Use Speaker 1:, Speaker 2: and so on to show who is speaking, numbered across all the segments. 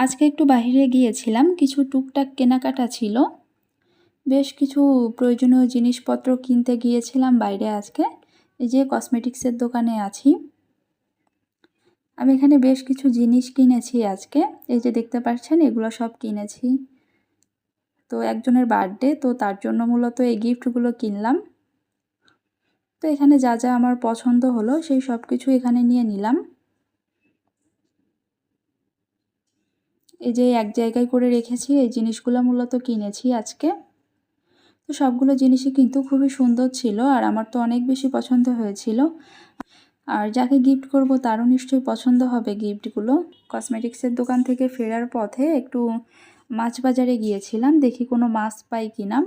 Speaker 1: আজকে একটু বাহিরে গিয়েছিলাম, কিছু টুকটাক কেনাকাটা ছিল। বেশ কিছু প্রয়োজনীয় জিনিসপত্র কিনতে গিয়েছিলাম বাইরে আজকে। এই যে কসমেটিক্সের দোকানে আছি। আমি এখানে বেশ কিছু জিনিস কিনেছি আজকে। এই যে দেখতে পাচ্ছেন, এগুলো সব কিনেছি। তো একজনের বার্থডে, তো তার জন্য মূলত এই গিফটগুলো কিনলাম। তো এখানে যা যা আমার পছন্দ হলো সেই সব কিছু এখানে নিয়ে নিলাম। এই যে এক জায়গায় করে রেখেছি, এই জিনিসগুলো মূলত কিনেছি আজকে। তো সবগুলো জিনিসই কিন্তু খুবই সুন্দর ছিল, আর আমার তো অনেক বেশি পছন্দ হয়েছিল। আর যাকে গিফট করব তারও নিশ্চয়ই পছন্দ হবে গিফটগুলো। কসমেটিক্সের দোকান থেকে ফেরার পথে একটু মাছ বাজারে গিয়েছিলাম, দেখি কোনো মাছ পাই কিনা।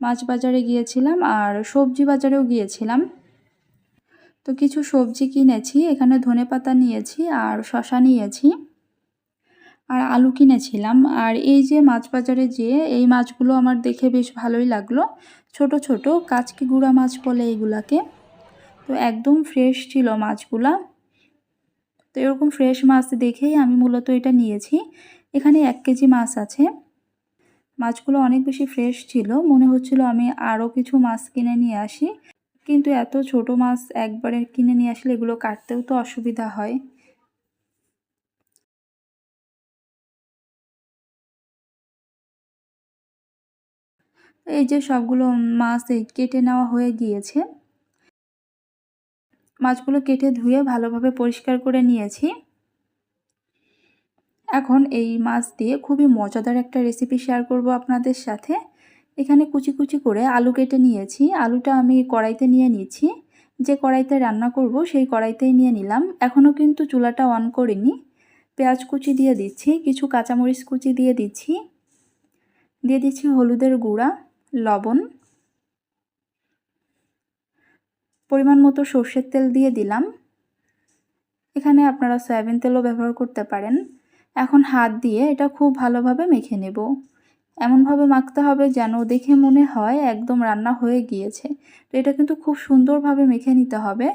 Speaker 1: মাছ বাজারে গিয়েছিলাম আর সবজি বাজারেও গিয়েছিলাম। তো কিছু সবজি কিনেছি, এখানে ধনেপাতা নিয়েছি আর শসা নিয়েছি আর আলু কিনেছিলাম। আর এই যে মাছ বাজারে যেয়ে এই মাছগুলো আমার দেখে বেশ ভালোই লাগলো। ছোট ছোট কাচকি গুঁড়া মাছ বলে এগুলাকে। তো একদম ফ্রেশ ছিল মাছগুলা। তো এরকম ফ্রেশ মাছ দেখেই আমি মূলত এটা নিয়েছি। এখানে 1 কেজি মাছ আছে। মাছগুলো অনেক বেশি ফ্রেশ ছিল, মনে হচ্ছিল আমি আরও কিছু মাছ কিনে নিয়ে আসি, কিন্তু এত ছোট মাছ একবারে কিনে নিয়ে আসলে এগুলো কাটতেও তো অসুবিধা হয়। এই যে সবগুলো মাছ কেটে নেওয়া হয়ে গিয়েছে। মাছগুলো কেটে ধুয়ে ভালোভাবে পরিষ্কার করে নিয়েছি। এখন এই মাছ দিয়ে খুবই মজাদার একটা রেসিপি শেয়ার করব আপনাদের সাথে। এখানে কুচি কুচি করে আলু কেটে নিয়েছি। আলুটা আমি কড়াইতে নিয়ে নিচ্ছি। যে কড়াইতে রান্না করব সেই কড়াইতেই নিয়ে নিলাম। এখনও কিন্তু চুলাটা অন করিনি। পেঁয়াজ কুচি দিয়ে দিচ্ছি, কিছু কাঁচামরিচ কুচি দিয়ে দিচ্ছি, দিয়ে দিচ্ছি হলুদের গুঁড়া, লবণ, পরিমাণ মতো সর্ষের তেল দিয়ে দিলাম। এখানে আপনারা সয়াবিন তেলও ব্যবহার করতে পারেন। এখন হাত দিয়ে এটা খুব ভালোভাবে মেখে নেব। এমনভাবে মাখতে হবে যেন দেখে মনে হয় একদম রান্না হয়ে গিয়েছে। তো এটা কিন্তু খুব সুন্দরভাবে মেখে নিতে হবে।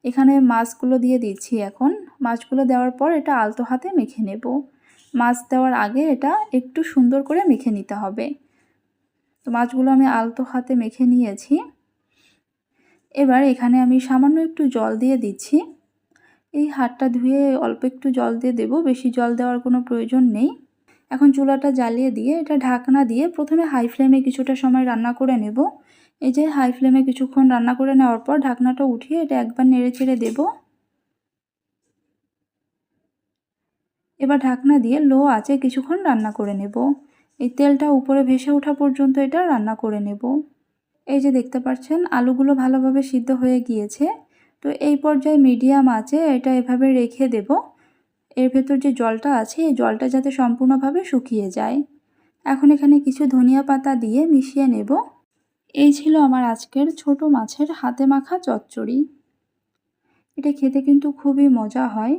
Speaker 1: এখানে মাছগুলো দিয়ে দিচ্ছি এখন। মাছগুলো দেওয়ার পর এটা আলতো হাতে মেখে নেব। মাছ দেওয়ার আগে এটা একটু সুন্দর করে মেখে নিতে হবে। তো মাছগুলো আমি আলতো হাতে মেখে নিয়েছি। এবার এখানে আমি সামান্য একটু জল দিয়ে দিচ্ছি। এই হাতটা ধুয়ে অল্প একটু জল দিয়ে দেব, বেশি জল দেওয়ার কোনো প্রয়োজন নেই। এখন চুলাটা জ্বালিয়ে দিয়ে এটা ঢাকনা দিয়ে প্রথমে হাই ফ্লেমে কিছুটা সময় রান্না করে নেব। এই যে হাই ফ্লেমে কিছুক্ষণ রান্না করে নেওয়ার পর ঢাকনাটা উঠিয়ে এটা একবার নেড়ে চেড়ে দেব। এবার ঢাকনা দিয়ে লো আঁচে কিছুক্ষণ রান্না করে নেব। এই তেলটা উপরে ভেসে ওঠা পর্যন্ত এটা রান্না করে নেব। এই যে দেখতে পাচ্ছেন আলুগুলো ভালোভাবে সিদ্ধ হয়ে গিয়েছে। তো এই পর্যায়ে মিডিয়াম আঁচে এটা এভাবে রেখে দেব। এর ভেতর যে জলটা আছে এই জলটা যাতে সম্পূর্ণভাবে শুকিয়ে যায়। এখন এখানে কিছু ধনিয়া পাতা দিয়ে মিশিয়ে নেব। এই ছিল আমার আজকের ছোট মাছের হাতে মাখা চচ্চড়ি। এটা খেতে কিন্তু খুবই মজা হয়।